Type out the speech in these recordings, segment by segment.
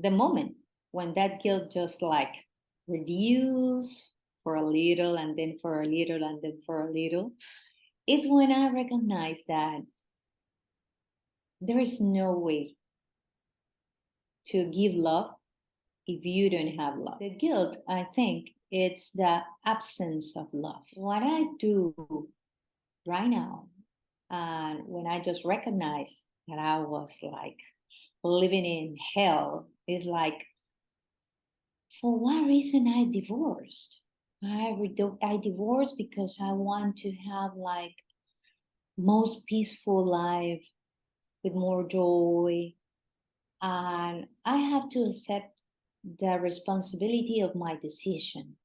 the moment when that guilt just like reduce for a little and then for a little and then for a little, is when I recognize that there is no way to give love if you don't have love. The guilt, I think, it's the absence of love. What I do right now, and when I just recognize that I was like living in hell, is like, for what reason I divorced? I divorced because I want to have like most peaceful life with more joy, and I have to accept the responsibility of my decision.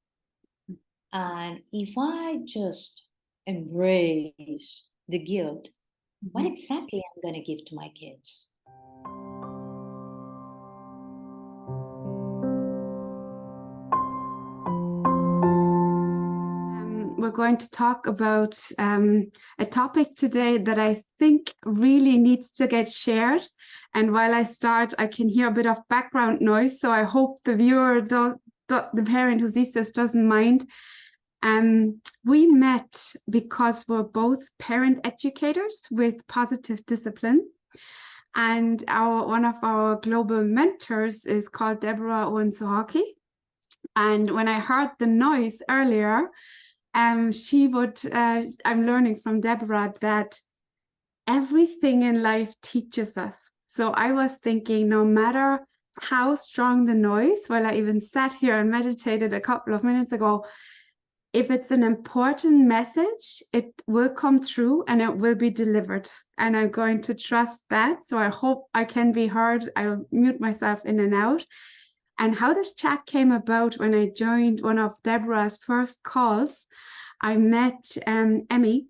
And if I just embrace the guilt, what exactly I'm going to give to my kids? We're going to talk about a topic today that I think really needs to get shared. And while I start, I can hear a bit of background noise. So I hope the viewer, the parent who sees this doesn't mind. We met because we're both parent educators with Positive Discipline. And one of our global mentors is called Deborah Owens-Hawkey. And when I heard the noise earlier, I'm learning from Deborah that everything in life teaches us. So I was thinking, no matter how strong the noise, while I even sat here and meditated a couple of minutes ago, if it's an important message, it will come through and it will be delivered. And I'm going to trust that. So I hope I can be heard. I'll mute myself in and out. And how this chat came about, when I joined one of Deborah's first calls, I met Emy,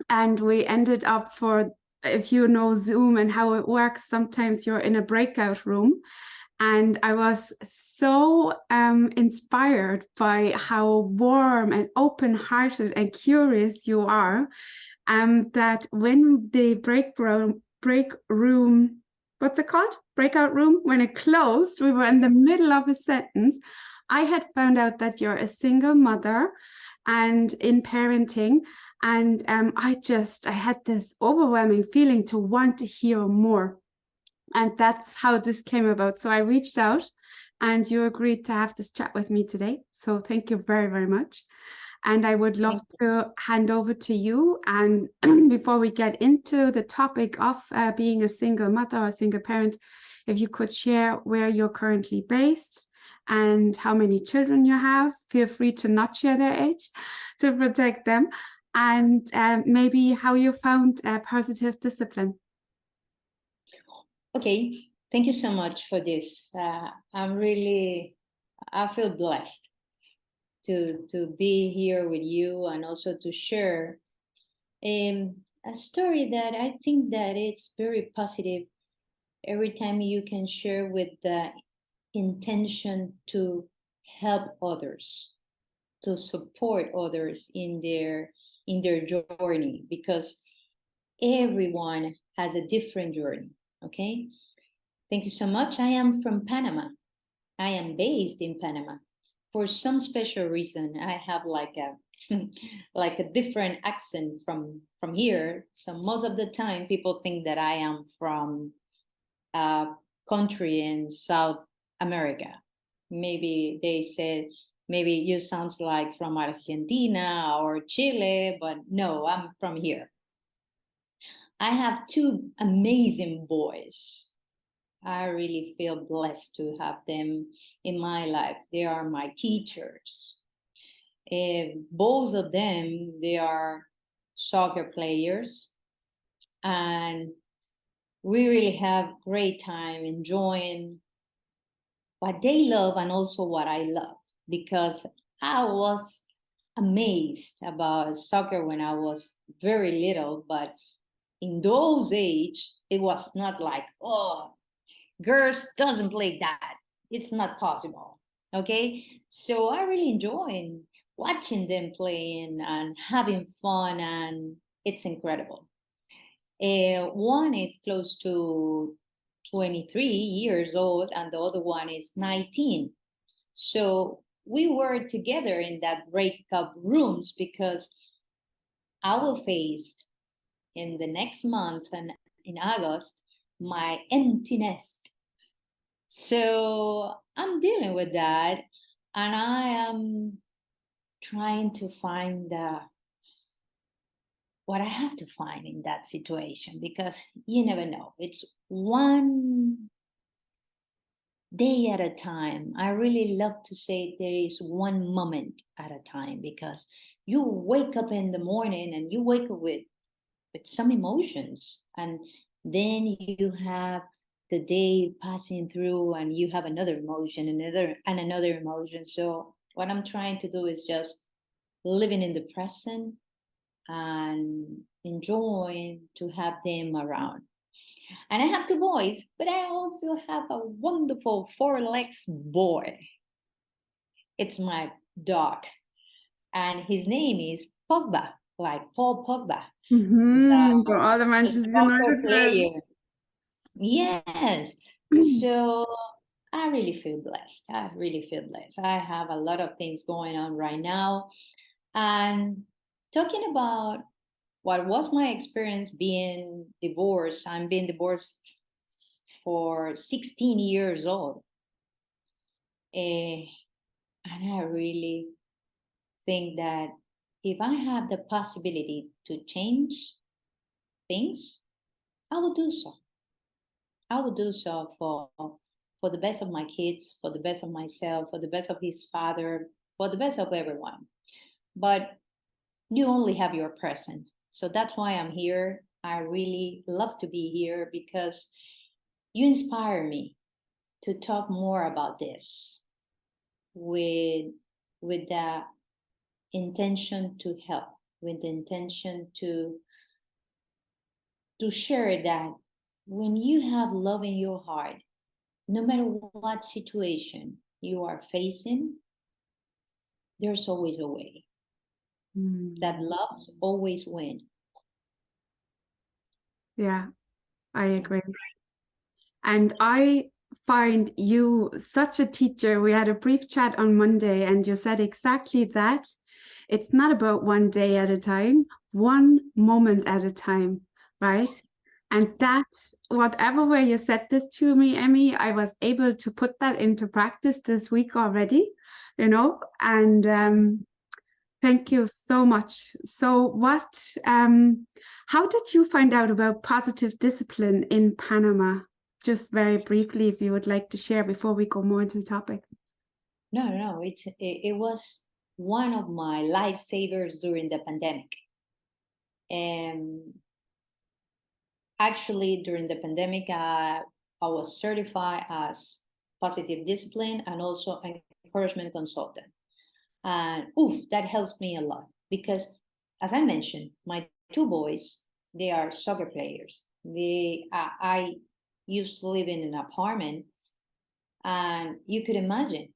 and we ended up, for, if you know Zoom and how it works, sometimes you're in a breakout room. And I was so inspired by how warm and open-hearted and curious you are, that when the breakout room, when it closed, we were in the middle of a sentence. I had found out that you're a single mother and in parenting. And I had this overwhelming feeling to want to hear more. And that's how this came about. So I reached out and you agreed to have this chat with me today. So thank you very, very much. And I would love to hand over to you. And before we get into the topic of being a single mother or a single parent, if you could share where you're currently based and how many children you have. Feel free to not share their age to protect them. And maybe how you found Positive Discipline. Okay, thank you so much for this. I feel blessed to be here with you and also to share a story that I think that it's very positive every time you can share with the intention to help others, to support others in their journey, because everyone has a different journey. Okay, thank you so much. I am from Panama. I am based in Panama. For some special reason, I have like a different accent from here. So most of the time, people think that I am from a country in South America. Maybe they said, maybe you sounds like from Argentina or Chile, but no, I'm from here. I have two amazing boys. I really feel blessed to have them in my life. They are my teachers. Both of them, they are soccer players. And we really have great time enjoying what they love and also what I love. Because I was amazed about soccer when I was very little, but in those age, it was not like, oh, girls doesn't play that. It's not possible. Okay. So I really enjoy watching them playing and having fun, and it's incredible. One is close to 23 years old and the other one is 19. So we were together in that breakup rooms because I will face in the next month and in August my empty nest. So I'm dealing with that, and I am trying to find what I have to find in that situation, because you never know. It's one day at a time. I really love to say there is one moment at a time, because you wake up in the morning and you wake up with some emotions, and then you have the day passing through and you have another emotion, another emotion. So what I'm trying to do is just living in the present and enjoying to have them around. And I have two boys, but I also have a wonderful four legs boy. It's my dog, and his name is Pogba, like Paul Pogba, For all the the Manchester soccer United fans. player. Yes. So I really feel blessed. I really feel blessed. I have a lot of things going on right now. And talking about what was my experience being divorced, I'm being divorced for 16 years old. And I really think that if I have the possibility to change things, I will do so. I would do so for the best of my kids, for the best of myself, for the best of his father, for the best of everyone. But you only have your present. So that's why I'm here. I really love to be here because you inspire me to talk more about this with the intention to help, with the intention to share that when you have love in your heart, no matter what situation you are facing, there's always a way. That loves always win. Yeah, I agree. And I find you such a teacher. We had a brief chat on Monday, and you said exactly that. It's not about one day at a time, one moment at a time, right? And that's whatever way you said this to me, Emy, I was able to put that into practice this week already, and thank you so much. So how did you find out about positive discipline in Panama? Just very briefly, if you would like to share before we go more into the topic. No. It was one of my lifesavers during the pandemic. And actually, during the pandemic, I was certified as positive discipline and also an encouragement consultant. And that helps me a lot because, as I mentioned, my two boys, they are soccer players. I used to live in an apartment, and you could imagine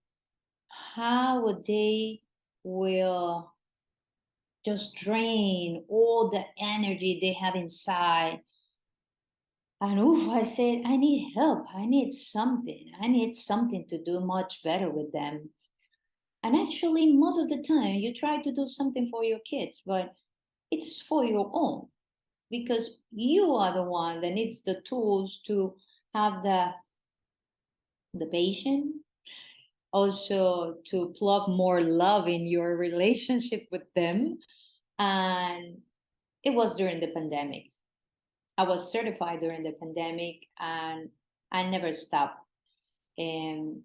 how they will just drain all the energy they have inside. And I said, I need help. I need something. I need something to do much better with them. And actually, most of the time, you try to do something for your kids, but it's for your own, because you are the one that needs the tools to have the patience, also to plug more love in your relationship with them. And it was during the pandemic. I was certified during the pandemic, and I never stopped doing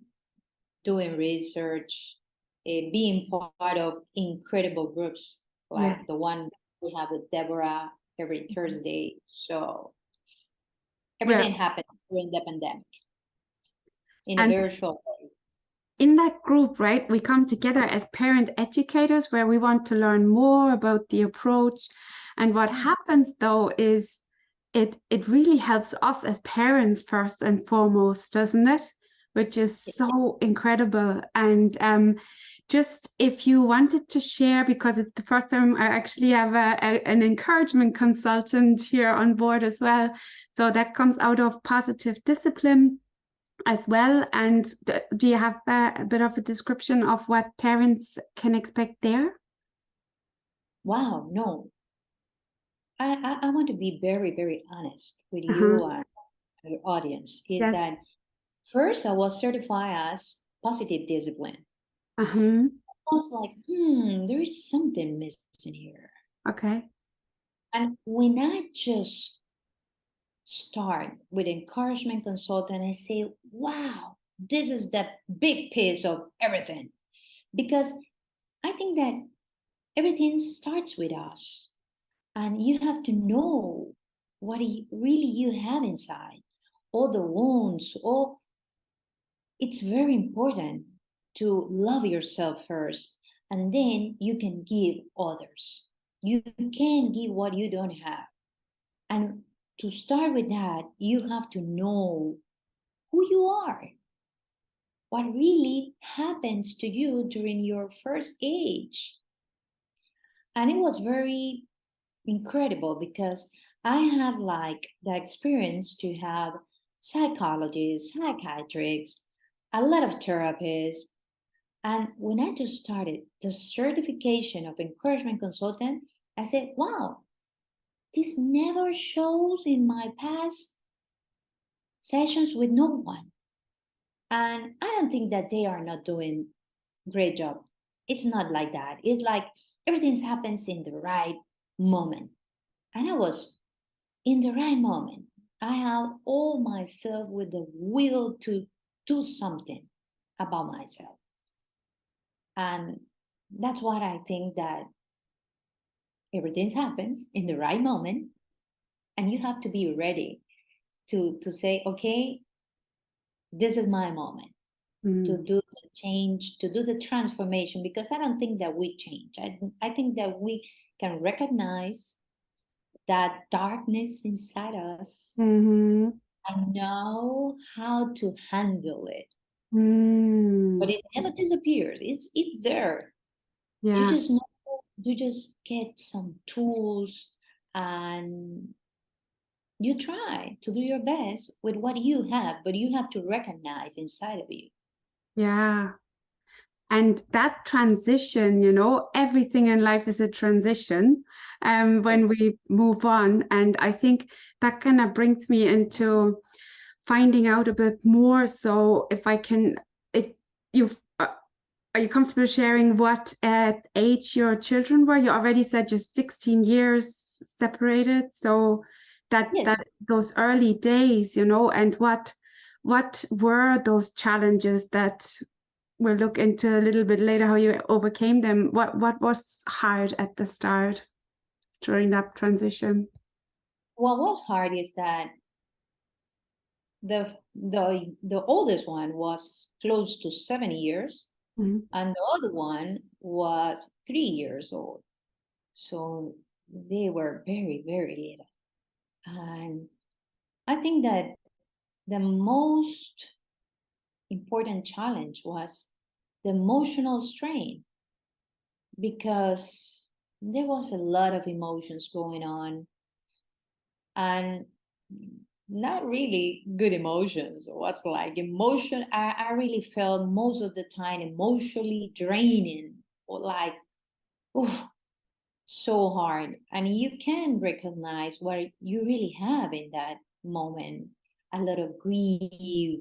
research, being part of incredible groups like the one we have with Deborah every Thursday. So everything happened during the pandemic in a very short way. In that group, right, we come together as parent educators where we want to learn more about the approach. And what happens though is it really helps us as parents first and foremost, doesn't it? which is so incredible. And just if you wanted to share, because it's the first time I actually have an encouragement consultant here on board as well. So that comes out of Positive Discipline as well. And do you have a bit of a description of what parents can expect there? Wow, no. I want to be very, very honest with you and your audience. Is Yes. that first I was certified as positive discipline. Uh-huh. I was like, there is something missing here. Okay. And when I just start with encouragement consultant, I say, wow, this is the big piece of everything. Because I think that everything starts with us. And you have to know what really you have inside, all the wounds, all it's very important to love yourself first, and then you can give others. You can give what you don't have. And to start with that, you have to know who you are, what really happens to you during your first age. And it was very incredible because I had like the experience to have psychologists, psychiatrists, a lot of therapists. And when I just started the certification of encouragement consultant, I said, wow, this never shows in my past sessions with no one. And I don't think that they are not doing great job. It's not like that. It's like everything happens in the right moment. And I was in the right moment. I have all myself with the will to do something about myself. And that's what I think that everything happens in the right moment. And you have to be ready to say, okay, this is my moment to do the change, to do the transformation, because I don't think that we change. I think that we can recognize that darkness inside us Mm-hmm. and know how to handle it. But Mm. it never disappears. It's there. You Yeah. just know, you just get some tools and you try to do your best with what you have, but you have to recognize inside of you. Yeah. And that transition, you know, everything in life is a transition when we move on. And I think that kind of brings me into finding out a bit more. So if you've, are you comfortable sharing what age your children were? You already said you're 16 years separated. So Yes. that those early days, you know, and what were those challenges that we'll look into a little bit later, how you overcame them? What was hard at the start during that transition? What was hard is that the oldest one was close to 7 years, Mhm. and the other one was 3 years old. So they were very, very little. And I think that the most important challenge was the emotional strain because there was a lot of emotions going on and not really good emotions. It was like emotion. I really felt most of the time emotionally draining or like, oh, so hard. And you can recognize what you really have in that moment. A lot of grief,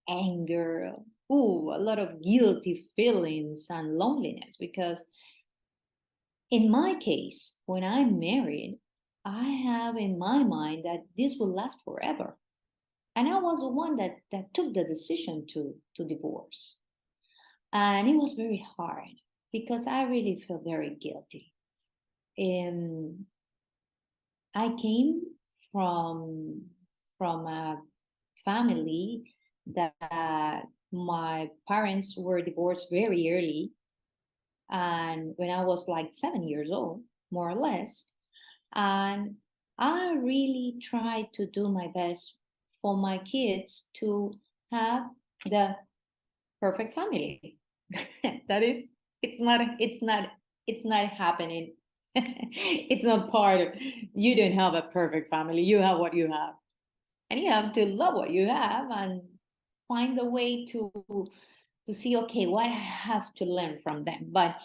anger, ooh, a lot of guilty feelings and loneliness. Because in my case, when I'm married, I have in my mind that this will last forever. And I was the one that took the decision to divorce. And it was very hard because I really felt very guilty. Um, I came from from a family that my parents were divorced very early, and when I was like 7 years old, more or less, and I really tried to do my best for my kids to have the perfect family. That is, it's not happening. It's not part of, you don't have a perfect family. You have what you have. And you have to love what you have and find a way to see, okay, what I have to learn from them. But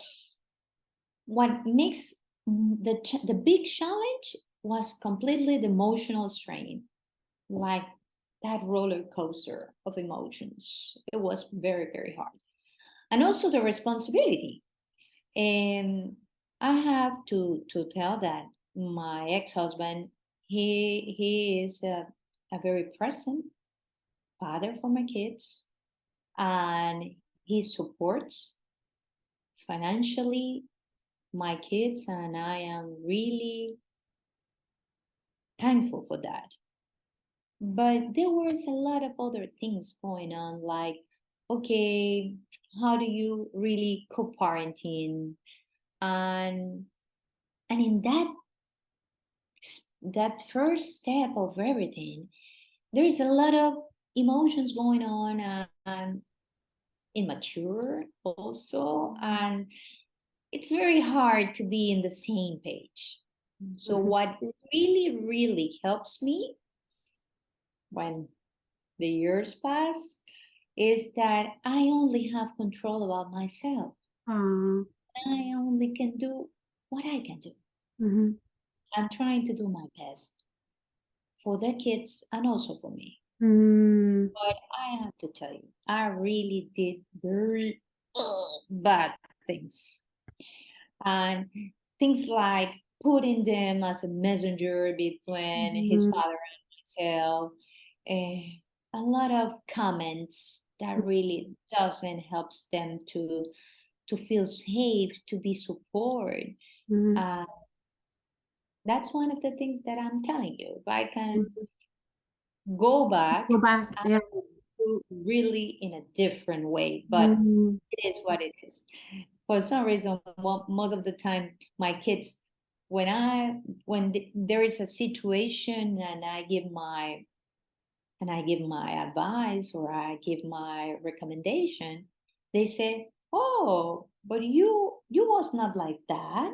what makes the big challenge was completely the emotional strain, like that roller coaster of emotions. It was very, very hard. And also the responsibility. And I have to tell that my ex-husband, he is a very present father for my kids, and he supports financially my kids, and I am really thankful for that. But there was a lot of other things going on, like, okay, how do you really co-parenting? And in that first step of everything, there's a lot of emotions going on, and immature also, and it's very hard to be in the same page. So Mhm. what really, really helps me when the years pass is that I only have control about myself. Ah, I only can do what I can do. mhm. I'm trying to do my best for the kids and also for me. Mm, But I have to tell you, I really did very bad things. And things like putting them as a messenger between his mhm, father and myself. A lot of comments that really doesn't helps them to feel safe, to be supported. mhm. Uh, that's one of the things that I'm telling you. If I can Mhm. go back, Go back. I Yeah. would do really in a different way, but Mm, it is what it is. For some reason, most of the time, my kids, there is a situation and I give my advice or I give my recommendation, they say, "Oh, but you was not like that."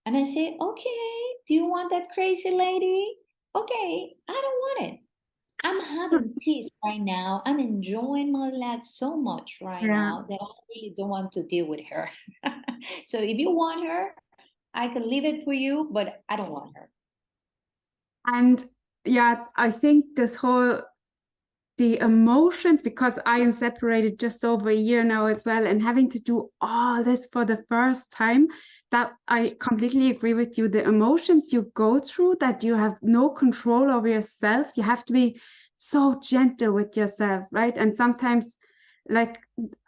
And I say, "Okay, do you want that crazy lady? Okay, I don't want it. I'm having peace right now. I'm enjoying my life so much right yeah. now that I really don't want to deal with her." So if you want her, I can leave it for you, but I don't want her. And yeah, I think the emotions, because I am separated just over a year now as well, and having to do all this for the first time, that I completely agree with you. The emotions you go through, that you have no control over yourself, you have to be so gentle with yourself, right? And sometimes, like,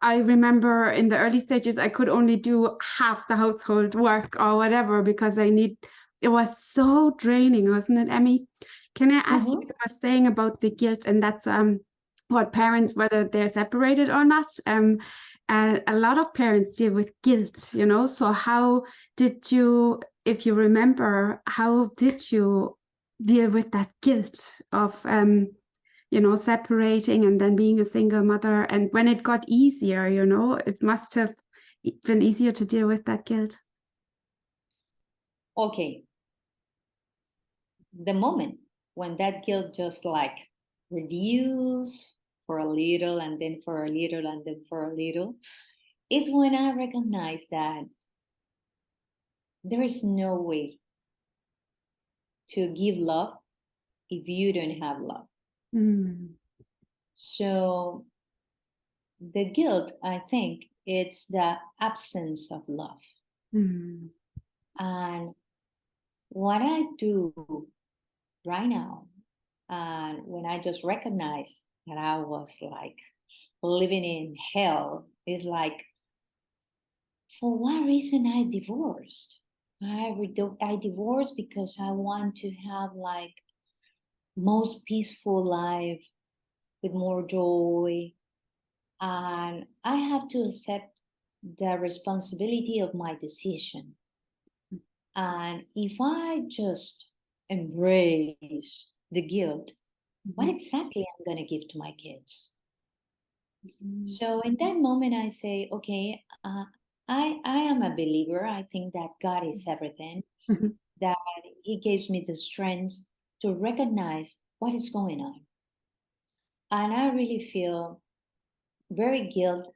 I remember in the early stages, I could only do half the household work or whatever because it was so draining, wasn't it, Emmy? Can I ask you, Mm-hmm. you were saying about the guilt, and that's what parents, whether they're separated or not, a lot of parents deal with guilt, you know. So how did you, if you remember, how did you deal with that guilt of you know, separating and then being a single mother? And when it got easier, you know, it must have been easier to deal with that guilt. Okay, the moment when that guilt just like reduce for a little and then for a little and then for a little is when I recognize that there is no way to give love if you don't have love. Mm, So the guilt, I think, it's the absence of love. mm, And what I do right now, and when I just recognize that I was like living in hell, is like, for what reason I divorced? I divorced because I want to have like most peaceful life with more joy, and I have to accept the responsibility of my decision. And if I just embrace the guilt, what mhm. exactly I'm going to give to my kids? So in that moment, I say, okay, I am a believer. I think that God is everything, Mhm. that He gives me the strength to recognize what is going on. And I really feel very guilt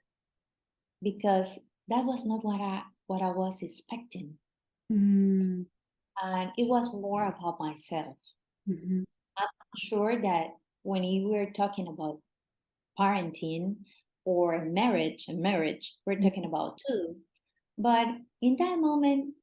because that was not what I was expecting. Mm. And it was more about myself. Mhm. I'm sure that when you were talking about parenting or marriage, we're talking about too. But in that moment,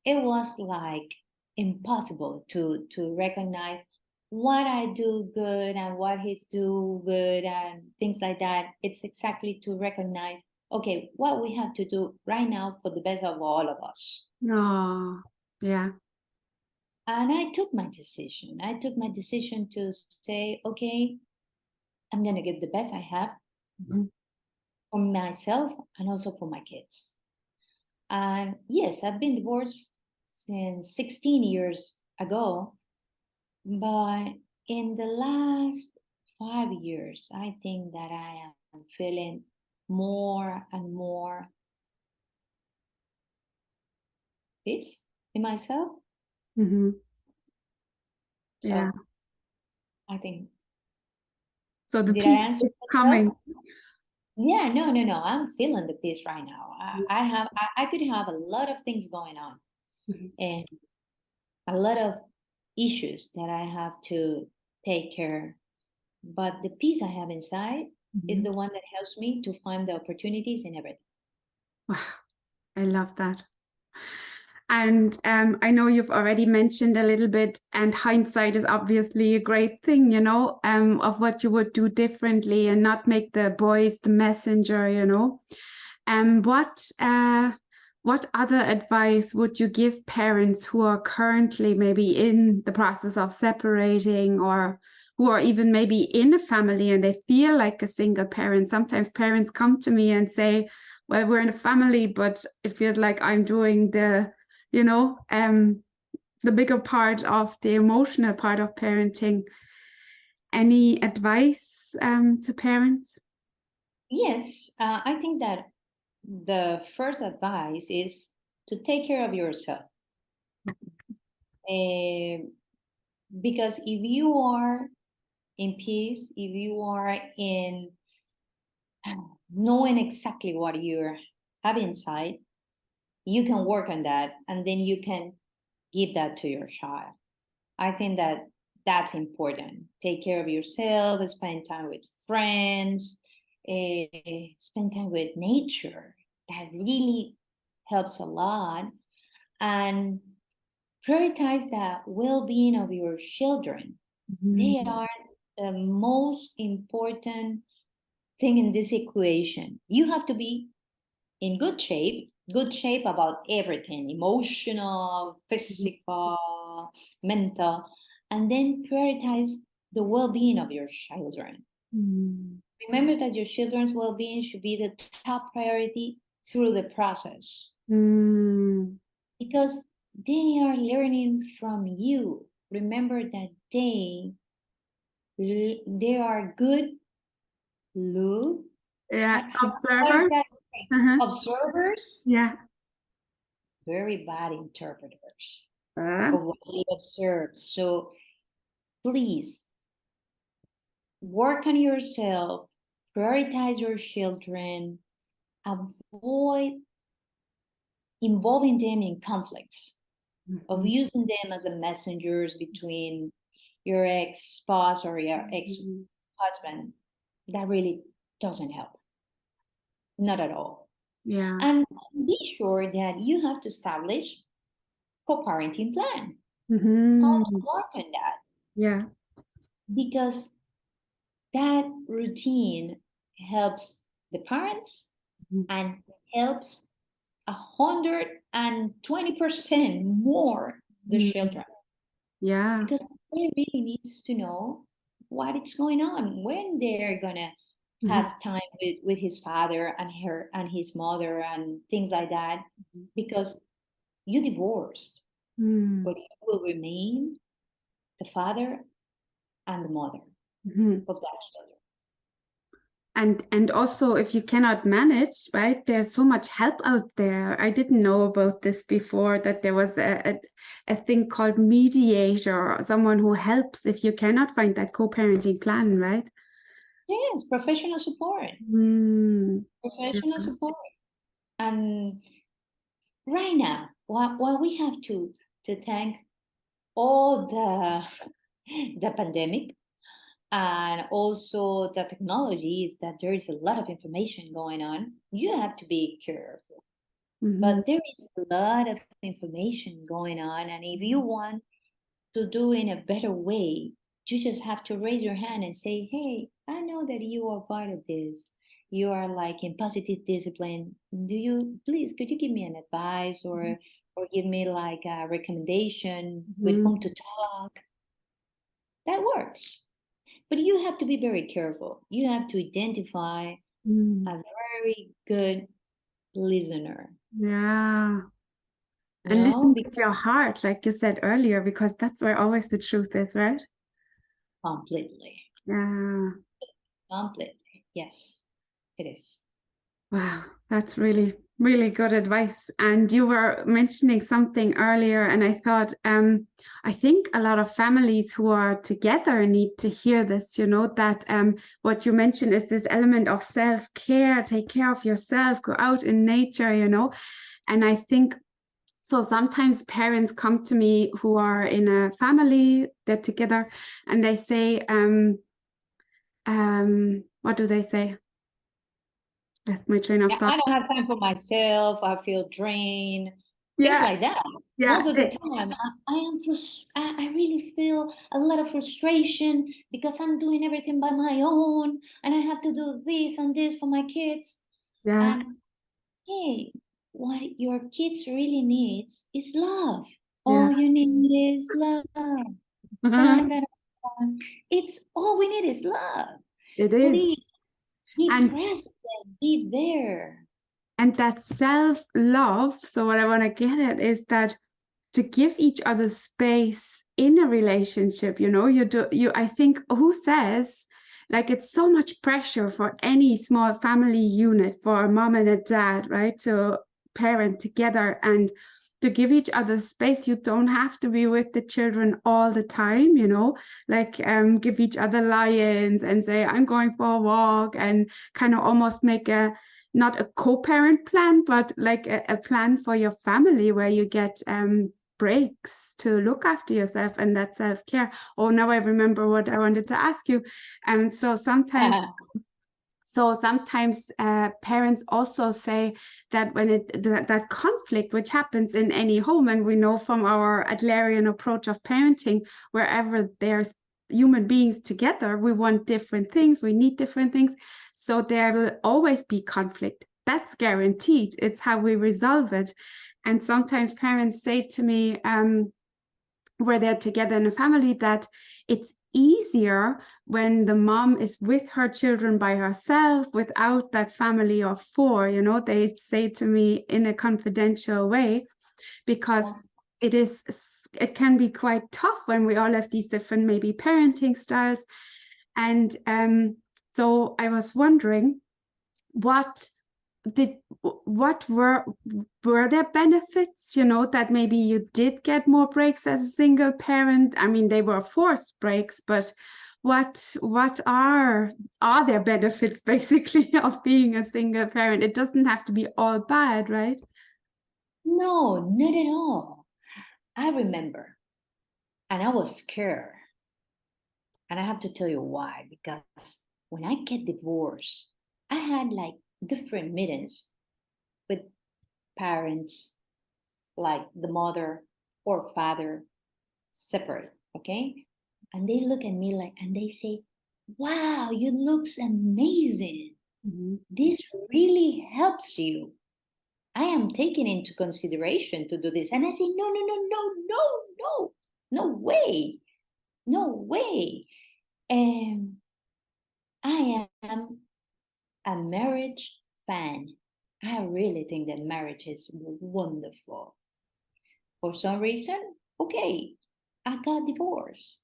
it was like impossible to recognize what I do good and what he's do good and things like that. It's exactly to recognize, okay, what we have to do right now for the best of all of us. Oh, yeah. And I took my decision. I took my decision to say, okay, I'm gonna give the best I have Mhm. for myself and also for my kids. And yes, I've been divorced since 16 years ago, but in the last 5 years, I think that I am feeling more and more peace in myself. Mhm. Yeah. So I think, So the did I peace answer is myself? coming. Yeah, no. I'm feeling the peace right now. I could have a lot of things going on Mhm. and a lot of issues that I have to take care. But the peace I have inside is Mhm. the one that helps me to find the opportunities in everything. Wow, I love that. And I know you've already mentioned a little bit, and hindsight is obviously a great thing, of what you would do differently and not make the boys the messenger. Um, what uh, what other advice would you give parents who are currently maybe in the process of separating, or who are even maybe in a family and they feel like a single parent? Sometimes parents come to me and say, well, we're in a family, but it feels like I'm doing you know, um, the bigger part of the emotional part of parenting. Any advice to parents? Yes, I think that the first advice is to take care of yourself. Eh, because if you are in peace, if you are in knowing exactly what you have inside, you can work on that and then you can give that to your child. I think that that's important. Take care of yourself, spend time with friends, spend time with nature. That really helps a lot. And prioritize the well being of your children. They Mhm. are the most important thing in this equation. You have to be in good shape about everything emotional, physical, mental, and then prioritize the well being of your children. Mhm. Remember that your children's well being should be the top priority through the process Mm. because they are learning from you. Remember that they are good look. Yeah, What is observers. that? Uh-huh. Observers, Yeah. very bad interpreters Uh, of what they observe. So please work on yourself, prioritize your children, avoid involving them in conflicts, of mhm. using them as a messengers between your ex-spouse or your Mhm. ex-husband. That really doesn't help, not at all. Yeah. And be sure that you have to establish co-parenting plan. How to Mhm. work on that? Yeah. Because that routine helps the parents Mhm. and helps 120% more the Mhm. children Yeah. because they really needs to know what is going on when they're gonna Mhm. have time with his father and her and his mother and things like that because you divorced Mhm. but you will remain the father and the mother Mhm. of that children. And also, if you cannot manage, right, there's so much help out there. I didn't know about this before, that there was a thing called mediator, or someone who helps if you cannot find that co-parenting plan, right? Yes, professional support. Mm. Professional support. And right now, while we have to thank all the pandemic and also the technology, is that there is a lot of information going on. You have to be careful. Mhm. But there is a lot of information going on, and if you want to do in a better way, you just have to raise your hand and say, hey, I know that you are part of this. You are like in positive discipline. Do you please could you give me an advice, or give me like a recommendation with Mhm. whom to talk? That works. But you have to be very careful. You have to identify Mm. a very good listener. Yeah. And No, listen with because your heart, like you said earlier, because that's where always the truth is, right? completely. Yeah. Completely. Yes, it is. Wow, that's really, really good advice. And you were mentioning something earlier, and I thought, I think a lot of families who are together need to hear this, that what you mentioned is this element of self-care, take care of yourself, go out in nature. And I think so sometimes parents come to me who are in a family, they're together, and they say, what do they say? That's my train of Yeah, thought. I don't have time for myself. I feel drained. Things Yeah, like that. yeah. Most of the time, I am I really feel a lot of frustration because I'm doing everything by my own, and I have to do this and this for my kids. Yeah. And hey, what your kids really needs is love. Yeah. All you need is love. Dun, dun, dun, dun. It's all we need is love. It is. Please be And present, be there. that self-love, so what I want to get at is that to give each other space in a relationship, I think who says like it's so much pressure for any small family unit for a mom and a dad, right? To parent together and to give each other space. You don't have to be with the children all the time, like give each other lions and say, I'm going for a walk, and kind of almost make a not a co-parent plan, but like a plan for your family where you get breaks to look after yourself and that self-care. Oh, now I remember what I wanted to ask you. And sometimes parents also say that when that conflict which happens in any home, and we know from our Adlerian approach of parenting, wherever there's human beings together, we want different things, we need different things, so there will always be conflict. That's guaranteed. It's how we resolve it. And sometimes parents say to me, where they're together in a family, that it's easier when the mom is with her children by herself without that family of four. They say to me in a confidential way, because it can be quite tough when we all have these different maybe parenting styles. And so I was wondering, what were there benefits, that maybe you did get more breaks as a single parent? I mean, they were forced breaks, but what are there benefits basically of being a single parent? It doesn't have to be all bad, right? No, not at all. I remember, and I was scared. And I have to tell you why. Because when I get divorced, I had like different meetings with parents, like the mother or father, separate. Okay. And they look at me like, and they say, wow, you looks amazing. Mm-hmm. This really helps you. I am taking into consideration to do this. And I say, no, no, no, no, no, no, no way. No way. And I am a marriage fan. I really think that marriage is wonderful. For some reason, okay, I got divorced.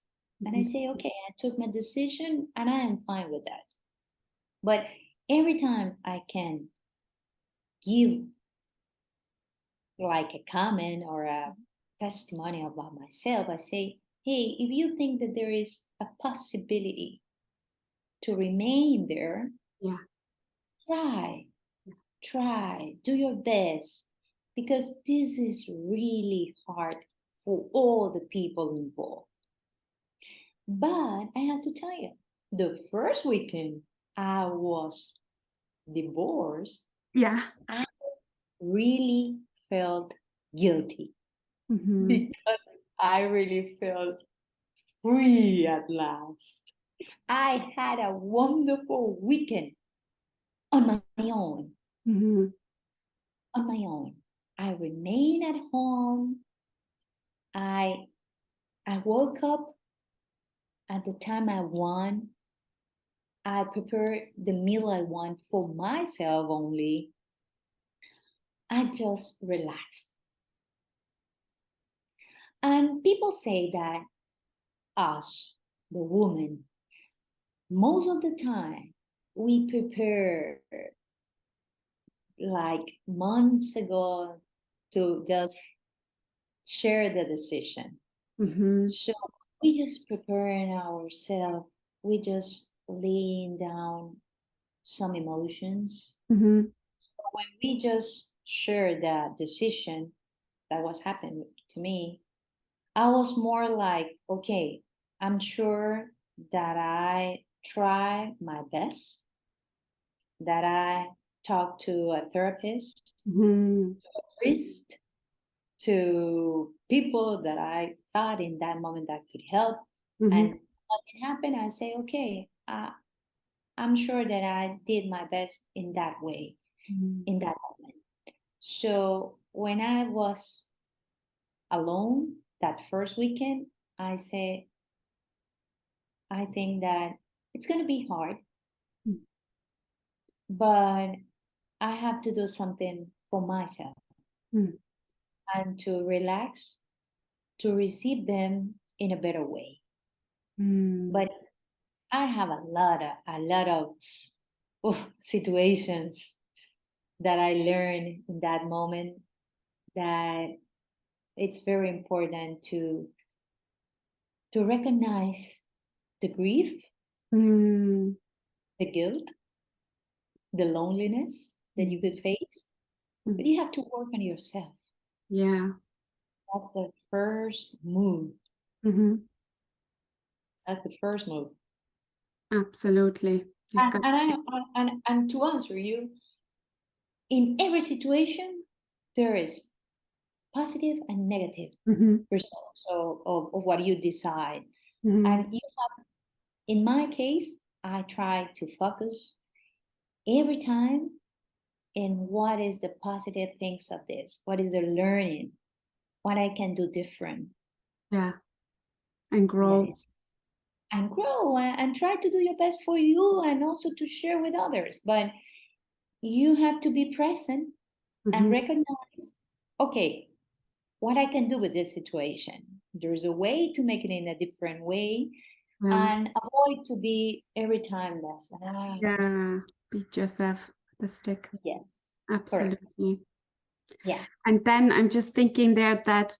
And I say, okay, I took my decision and I am fine with that. But every time I can give like a comment or a testimony about myself, I say, hey, if you think that there is a possibility to remain there, Yeah. try, do your best, because this is really hard for all the people involved. But I have to tell you, the first weekend I was divorced, Yeah. I really felt guilty Mm-hmm. because I really felt free at last. I had a wonderful weekend on my own. Mm-hmm. On my own. I remained at home. I I woke up at the time I want. I prepared the meal I want for myself only. I just relaxed. And people say that us, the woman, most of the time we prepare like months ago to just share the decision. Mm-hmm. So we just preparing ourselves. We just laying down some emotions. Mm-hmm. When we just share that decision that was happening to me, I was more like, okay, I'm sure that I try my best, that I talk to a therapist, Mm-hmm. a priest, to people that I thought in that moment that could help. Mm-hmm. And nothing happened. I say, okay, I'm sure that I did my best in that way, in that moment. So when I was alone that first weekend, I said, I think that it's going to be hard, but I have to do something for myself Mm-hmm. and to relax, to receive them in a better way. Mm-hmm. But I have a lot of situations that I learned in that moment, that it's very important to recognize the grief, Mm-hmm. the guilt, the loneliness that you could face, but you have to work on yourself. Yeah. That's the first move. Mm-hmm. That's the first move. Absolutely. You've got And to answer you, in every situation, there is positive and negative mm-hmm. results of what you decide. Mm-hmm. And you, in my case, I try to focus every time in what is the positive things of this, what is the learning, what I can do different. Yeah. And And that grow. is, and grow and try to do your best for you and also to share with others. But you have to be present and Mm-hmm. recognize, okay, what I can do with this situation. There's a way to make it in a different way, Yeah. and avoid to be every time less. Yeah. Beat yourself with the stick. Yes, correct. Absolutely. Yeah. And then I'm just thinking there that,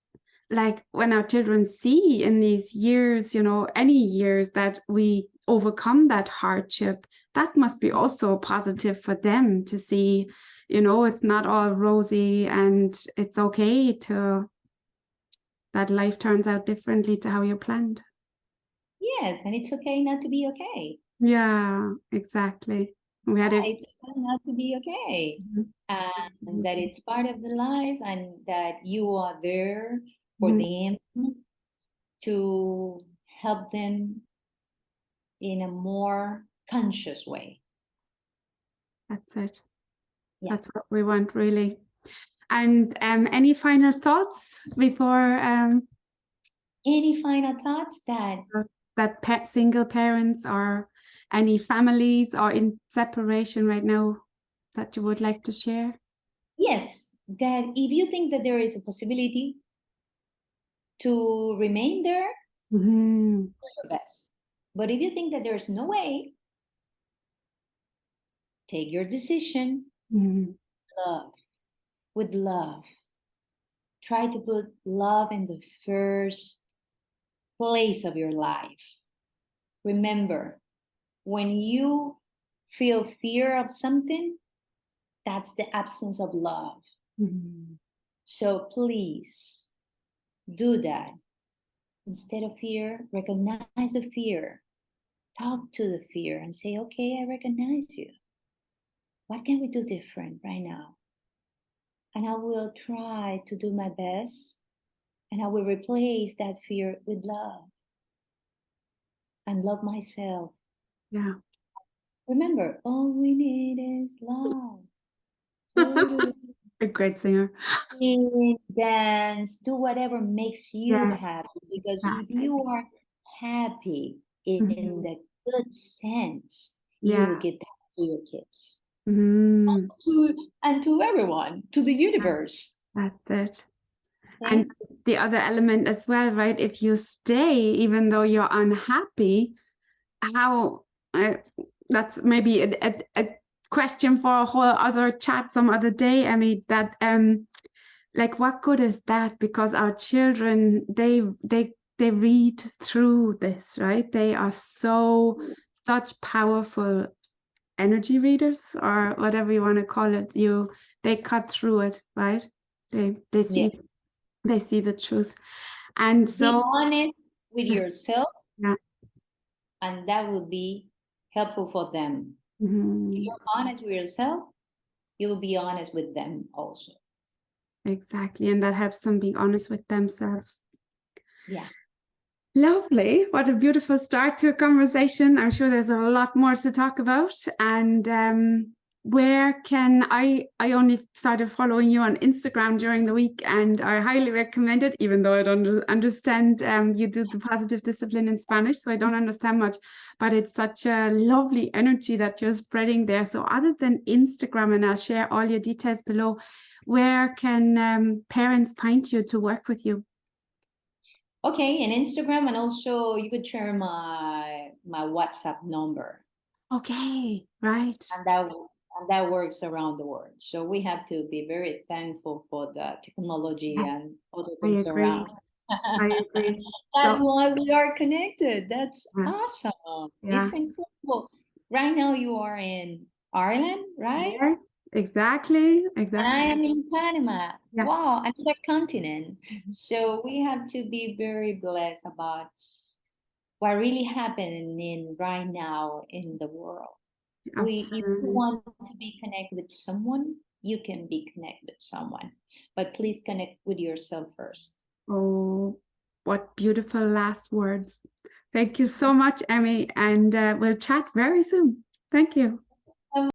like, when our children see in these years, any years that we overcome that hardship, that must be also positive for them to see, it's not all rosy and it's okay that life turns out differently to how you planned. Yes, and it's okay not to be okay. Yeah, exactly. We had Yeah, it. it's okay not to be okay. Mhm. And that it's part of the life and that you are there for Mhm. them to help them in a more conscious way. That's it. Yeah. That's what we want, really. And any final thoughts before Any final thoughts that, that single parents or any families or in separation right now that you would like to share? yes, that if you think that there is a possibility to remain there, Mm-hmm. do your best. But if you think that there's no way, take your decision. Love, with love. Try to put love in the first place of your life. Remember, when you feel fear of something, that's the absence of love. So please do that. Instead of fear, recognize the fear. Talk to the fear and say, okay, I recognize you. What can we do different right now? And I will try to do my best, and I will replace that fear with love and love myself. Yeah. Remember, all we need is love. A great singer. Sing, dance, do whatever makes you Yes, happy. Because if exactly. you are happy in the good sense, you Yeah. will give that to your kids. Mm. And to everyone, to the universe. That's it. Okay? And the other element as well, right? If you stay, even though you're unhappy, how that's maybe a question for a whole other chat some other day. I mean, that like, what good is that? Because our children, they read through this, right? They are such powerful energy readers, or whatever you want to call it. They cut through it, right? They see Yes. they see the truth. And so Be honest with yourself, yeah. and that will be helpful for them. If you're honest with yourself, you will be honest with them also. Exactly. And that helps them be honest with themselves. Yeah. Lovely. What a beautiful start to a conversation. I'm sure there's a lot more to talk about. And where can I only started following you on Instagram during the week, and I highly recommend it, even though I don't understand. You do the positive discipline in Spanish, so I don't understand much, but it's such a lovely energy that you're spreading there. So other than Instagram, and I'll share all your details below, where can parents find you to work with you? Okay, and Instagram, and also you could share my WhatsApp number. Okay, right. And that works around the world. So we have to be very thankful for the technology Yes, and other I things agree. around. I agree. That's So, why we are connected. That's yeah, awesome. yeah. It's incredible. Right now you are in Ireland, right? Yes, exactly, And I exactly. am in Panama. Yeah, Wow, another continent. So we have to be very blessed about what really happening right now in the world. If you absolutely. want to be connected with someone, you can be connected with someone, but please connect with yourself first. Oh, what beautiful last words. Thank you so much, Emy, and we'll chat very soon. Thank you.